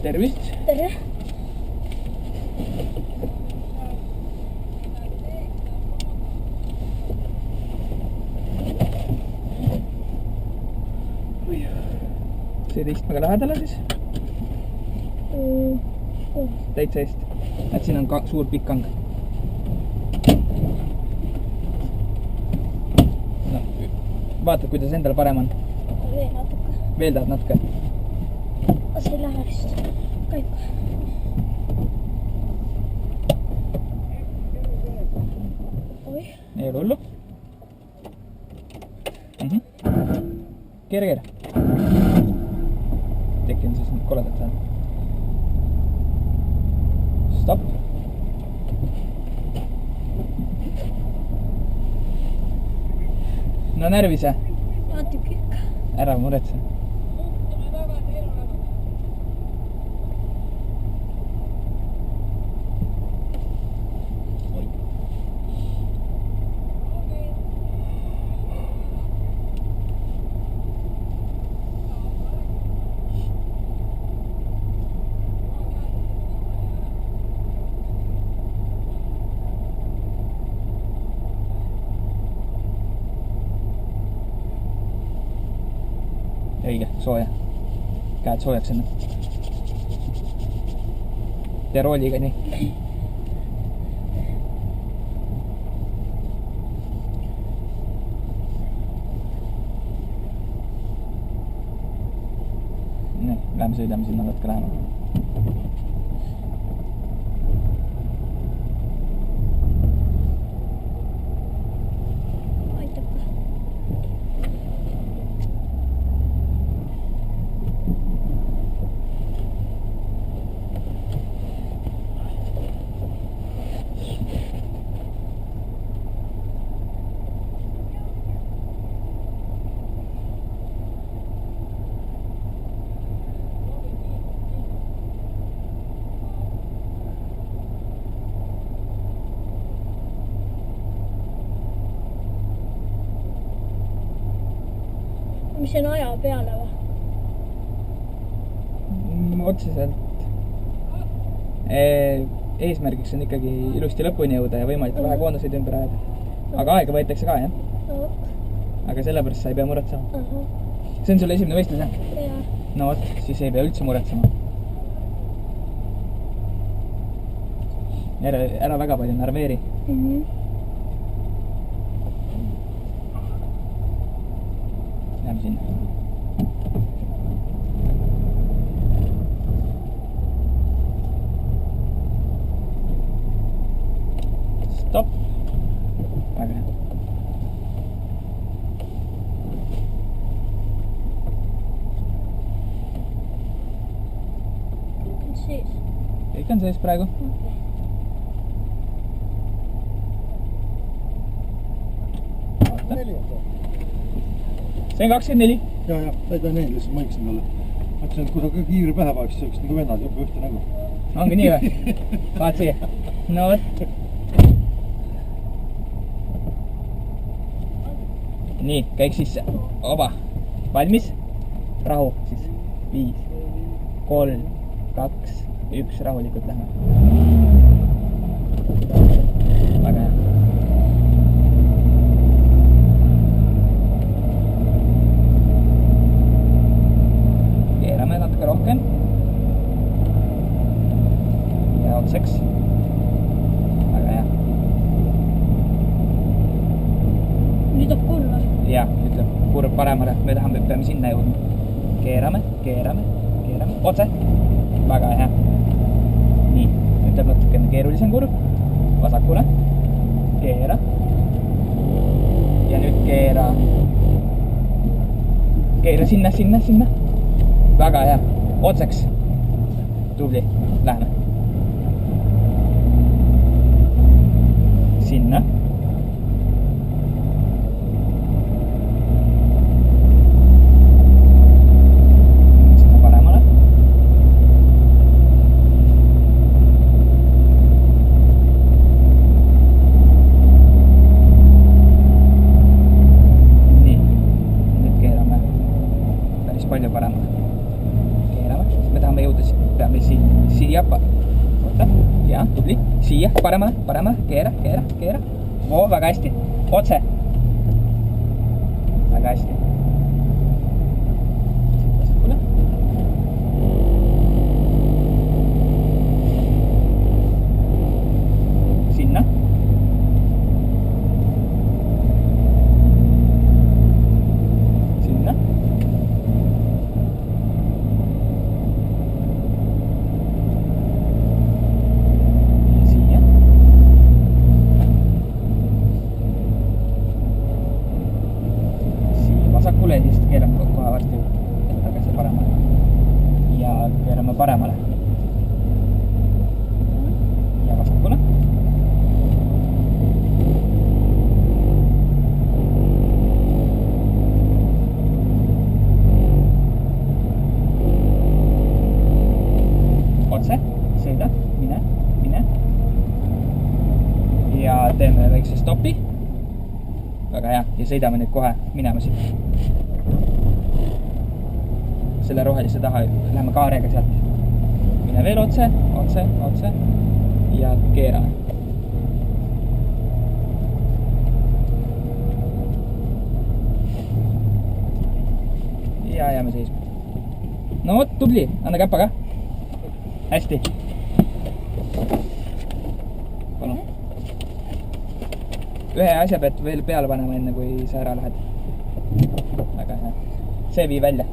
Tervist! Tere! See teist väga lähedale siis? Täitsa eest. Et siin on suur pikk kang. No, vaatad, kuidas endal parem on. Veel natuke. Veel tahad natuke? See ei lähe vist. Käib. Oi. Ei ole hullu. Keera. Tekin siis nüüd koledat saan. Stopp. No närvise. Natuke ikka. Ära muretse. Õige, sooja. Käed soojaks enne. Tee rooliga nii. Nii, läheme sõidame sinna natuke lähemale. Mis on aja peale või? Otseselt. Eesmärgiks on ikkagi ilusti lõpuni jõuda ja võimalikult vähe koonuseid ümber ajada. Aga aega võetakse ka, jah? Aga sellepärast sa ei pea muretsema. See on sulle esimene võistlus, jah? Jaa. No vot, siis ei pea üldse muretsema. Ära väga palju närveeri. Läheme sinna. Stopp. Väga hea. Kõik on sees. Kõik on sees praegu. See on 24. Ja, ta ei pea need lihtsalt mõiksin talle. Mõtlesin, et kui ta ka kiivri pähe paeks, see oleks nagu vennad juba ühte nägu. Ongi nii või? Vaat siia. No võt. Nii, käik sisse. Oba. Valmis? Rahu siis. 5, 3, 2, 1. Rahulikult lähme. Väga hea. Keerame natuke rohkem. Ja otseks. Väga hea. Nüüd on kurva. Ja, ütleb kurv paremale. Me peame sinna jõudma. Keerame. Otse. Väga hea. Nii, nüüd teeb natukene keerulisem kurv. Vasakule. Keera. Ja nüüd keera. Keera sinna. Väga hea. Otseks. Tubli. Lähme. Sinna. Sinna paremale. Nii. Nüüd keerame päris palju paremale. Me tahame paremale jõudes peame siia, oota, ja tubli, siia, paremale, keera. Oo, väga hästi, otse. Väga hästi. Vasakule. Sinna. Sinna. Ja siia. Siia vasakule ja siis keerame kohe varsti tagasi paremale. Ja keerame paremale. Ja vasakule. Otse, sõida, mine. Ja teeme väikse stopi. Väga hea. Ja sõidame nüüd kohe minema siit. Selle rohelise taha läheme kaarega sealt. Mine veel otse. Ja keerame. Ja jääme seisma. No vot, tubli. Anna käpa ka. Hästi. Palun. Ühe asja pead veel peale panema enne, kui sa ära lähed. Väga hea. See vii välja.